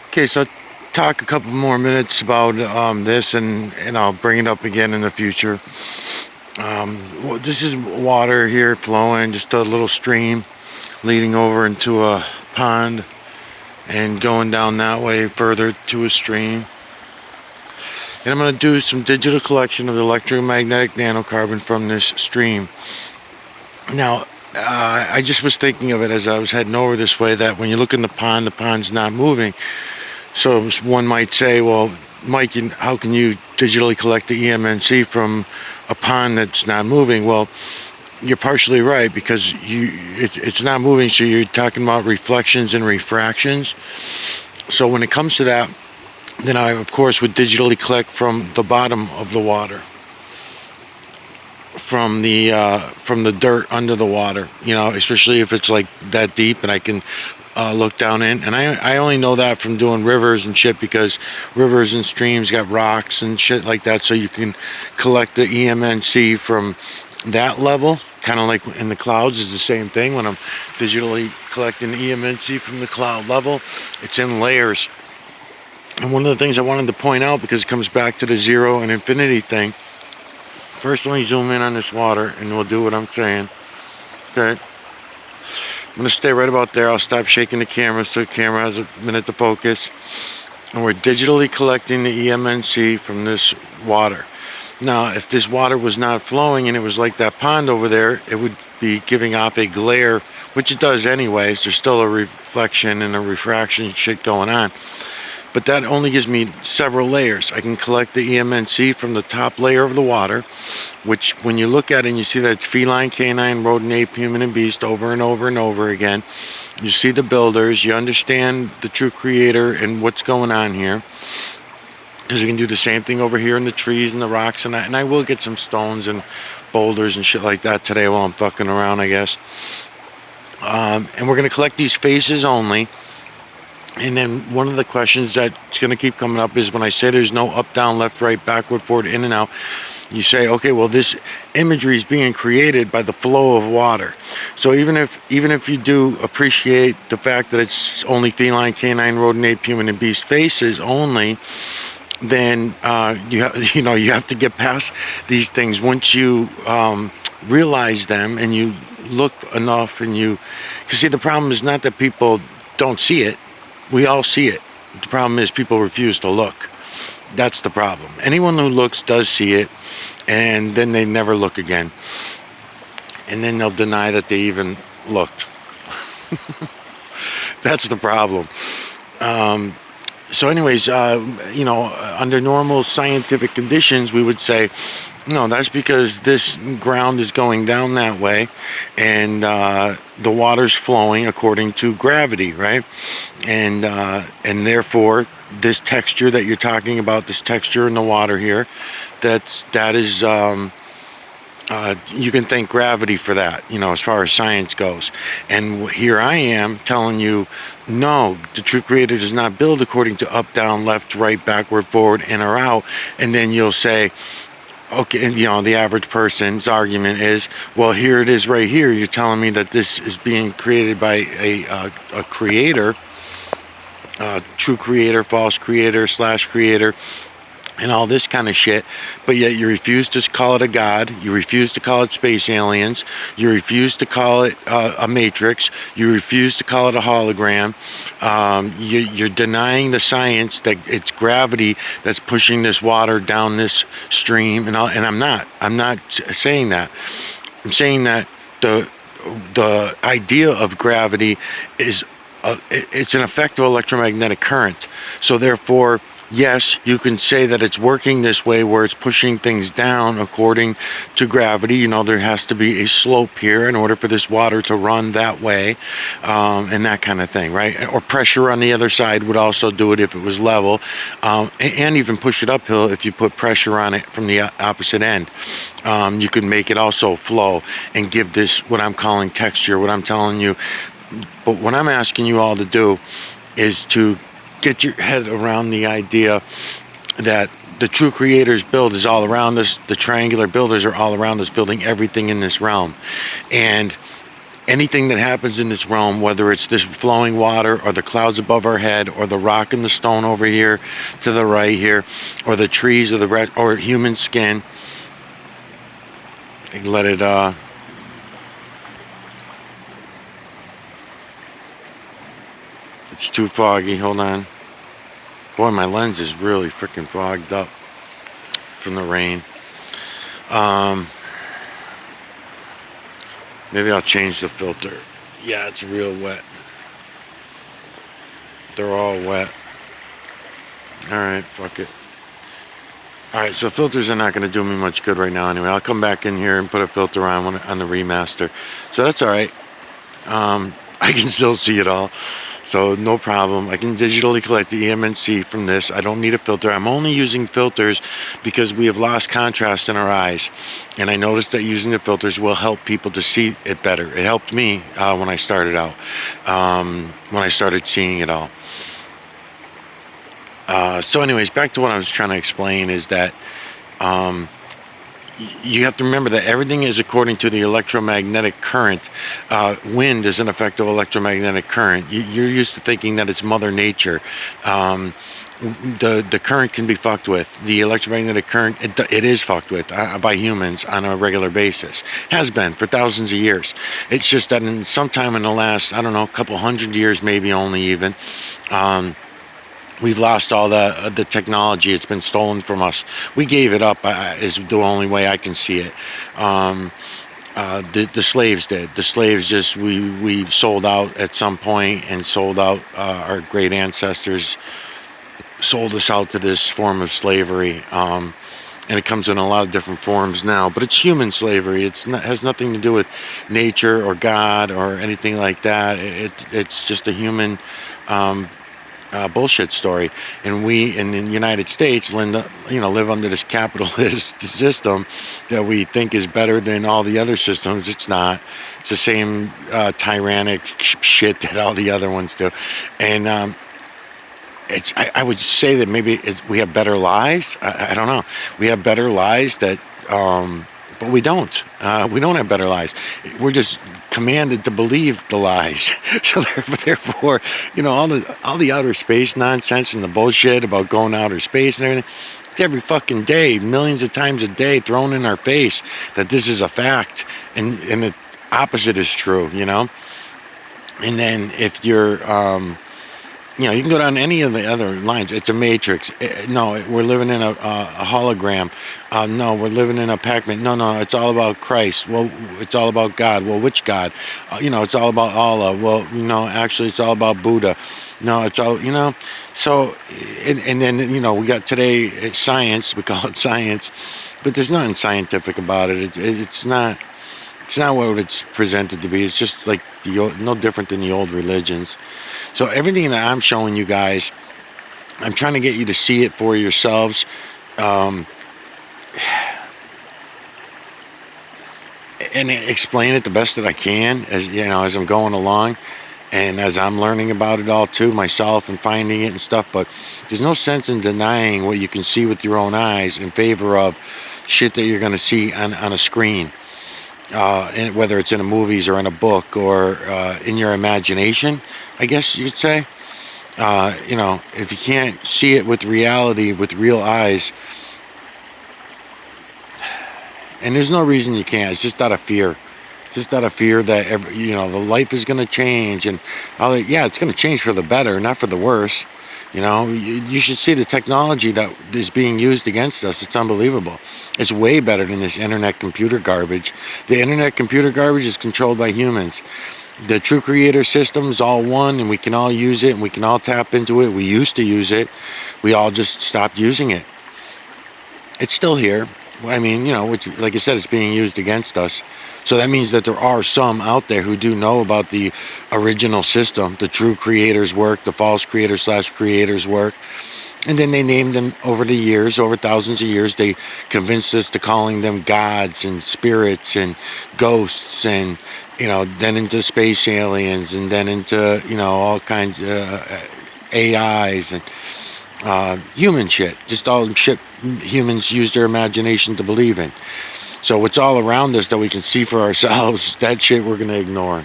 Okay, so talk a couple more minutes about this, and I'll bring it up again in the future. This is water here flowing, just a little stream leading over into a pond and going down that way further to a stream. And I'm going to do some digital collection of the electromagnetic nanocarbon from this stream. Now, I just was thinking of it as I was heading over this way, that when you look in the pond's not moving. So one might say, well, Mike, how can you digitally collect the EMNC from a pond that's not moving? Well, you're partially right, because it's not moving, so you're talking about reflections and refractions. So when it comes to that, then I, of course, would digitally collect from the bottom of the water, from the dirt under the water, especially if it's like that deep and I can look down in. And I only know that from doing rivers and shit, because rivers and streams got rocks and shit like that, so you can collect the EMNC from that level. Kind of like in the clouds is the same thing. When I'm digitally collecting the EMNC from the cloud level, it's in layers. And one of the things I wanted to point out, because it comes back to the zero and infinity thing. First, let me zoom in on this water and we'll do what I'm saying. Okay. I'm going to stay right about there. I'll stop shaking the camera so the camera has a minute to focus. And we're digitally collecting the EMNC from this water. Now, if this water was not flowing and it was like that pond over there, it would be giving off a glare, which it does anyways. There's still a reflection and a refraction shit going on. But that only gives me several layers. I can collect the EMNC from the top layer of the water, which when you look at it and you see that it's feline, canine, rodent, ape, human, and beast over and over and over again. You see the builders, you understand the true creator and what's going on here. Because we can do the same thing over here in the trees and the rocks, and I will get some stones and boulders and shit like that today while I'm fucking around, I guess. And we're going to collect these phases only. And then one of the questions that's going to keep coming up is when I say there's no up, down, left, right, backward, forward, in and out, you say, okay, well, this imagery is being created by the flow of water. So even if you do appreciate the fact that it's only feline, canine, rodent, ape, human, and beast faces only, then you have to get past these things. Once you realize them and you look enough, and because see, the problem is not that people don't see it. We all see it. The problem is people refuse to look. That's the problem. Anyone who looks does see it, and then they never look again. And then they'll deny that they even looked. That's the problem. So anyways, under normal scientific conditions, we would say, no, that's because this ground is going down that way, and the water's flowing according to gravity, right? And therefore, this texture that you're talking about, this texture in the water here, that is you can thank gravity for that, as far as science goes. And here I am telling you, no, the true creator does not build according to up, down, left, right, backward, forward, in or out. And then you'll say, okay, the average person's argument is, well, here it is right here. You're telling me that this is being created by a creator, true creator, false creator, / creator, and all this kind of shit, but yet you refuse to call it a god, you refuse to call it space aliens, you refuse to call it a matrix, you refuse to call it a hologram. You're denying the science that it's gravity that's pushing this water down this stream, and I'm not saying that. I'm saying that the idea of gravity is it's an effect of electromagnetic current. So therefore, yes, you can say that it's working this way where it's pushing things down according to gravity. You know, there has to be a slope here in order for this water to run that way, and that kind of thing, right? Or pressure on the other side would also do it if it was level, and even push it uphill if you put pressure on it from the opposite end. You can make it also flow and give this what I'm calling texture, what I'm telling you. But what I'm asking you all to do is to get your head around the idea that the true creator's build is all around us. The triangular builders are all around us, building everything in this realm. And anything that happens in this realm, whether it's this flowing water or the clouds above our head or the rock and the stone over here to the right here, or the trees or or human skin, let it it's too foggy. Hold on. Boy, my lens is really freaking fogged up from the rain. Maybe I'll change the filter. Yeah, it's real wet. They're all wet. Alright, fuck it. Alright, so filters are not going to do me much good right now anyway. I'll come back in here and put a filter on the remaster. So that's alright. I can still see it all. So no problem. I can digitally collect the EMNC from this. I don't need a filter. I'm only using filters because we have lost contrast in our eyes. And I noticed that using the filters will help people to see it better. It helped me when I started out, when I started seeing it all. So anyways, back to what I was trying to explain is that you have to remember that everything is according to the electromagnetic current. Wind is an effect of electromagnetic current. You're used to thinking that it's Mother Nature. The current can be fucked with. The electromagnetic current, it is fucked with by humans on a regular basis. Has been for thousands of years. It's just that in sometime in the last, I don't know, a couple hundred years, maybe only even, we've lost all the technology. It's been stolen from us. We gave it up, is the only way I can see it. The slaves did. The slaves just, we sold out at some point and sold out, our great ancestors sold us out to this form of slavery. And it comes in a lot of different forms now, but it's human slavery. Has nothing to do with nature or God or anything like that. It's just a human bullshit story. And we in the United States live under this capitalist system that we think is better than all the other systems. It's not. It's the same tyrannic shit that all the other ones do. And I would say that maybe we have better lives. I don't know. We have better lives that, but we don't. We don't have better lives. We're just commanded to believe the lies. So therefore, all the outer space nonsense and the bullshit about going outer space and everything, it's every fucking day, millions of times a day, thrown in our face that this is a fact, and the opposite is true. And then if you're you can go down any of the other lines. It's a matrix. No, we're living in a hologram. No, we're living in a Pac-Man. No, it's all about Christ. Well, it's all about God. Well, which God? It's all about Allah. Well, actually, it's all about Buddha. No, it's all, So, and then, we got today science. We call it science. But there's nothing scientific about it. It's not what it's presented to be. It's just like no different than the old religions. So everything that I'm showing you guys, I'm trying to get you to see it for yourselves. And explain it the best that I can as I'm going along, and as I'm learning about it all too myself and finding it and stuff. But there's no sense in denying what you can see with your own eyes in favor of shit that you're going to see on a screen. And whether it's in the movies or in a book or in your imagination, I guess you could say. If you can't see it with reality, with real eyes, and there's no reason you can't. It's just out of fear. Just out of fear that the life is going to change, and it's going to change for the better, not for the worse. You should see the technology that is being used against us. It's unbelievable. It's way better than this internet computer garbage. The internet computer garbage is controlled by humans. The true creator system is all one, and we can all use it, and we can all tap into it. We used to use it. We all just stopped using it. It's still here. I mean, which, like I said, it's being used against us. So that means that there are some out there who do know about the original system, the true creator's work, the false creator / creator's work. And then they named them over the years, over thousands of years. They convinced us to calling them gods and spirits and ghosts, and then into space aliens, and then into all kinds of AIs and human shit. Just all shit humans use their imagination to believe in. So what's all around us that we can see for ourselves, that shit we're gonna ignore.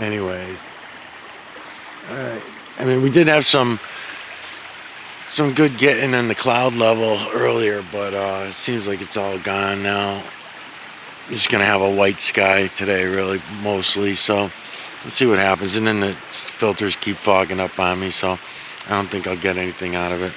Anyways, all right. I mean, we did have some good getting in the cloud level earlier, but it seems like it's all gone now. I'm just gonna have a white sky today, really, mostly. So let's see what happens. And then the filters keep fogging up on me, so I don't think I'll get anything out of it.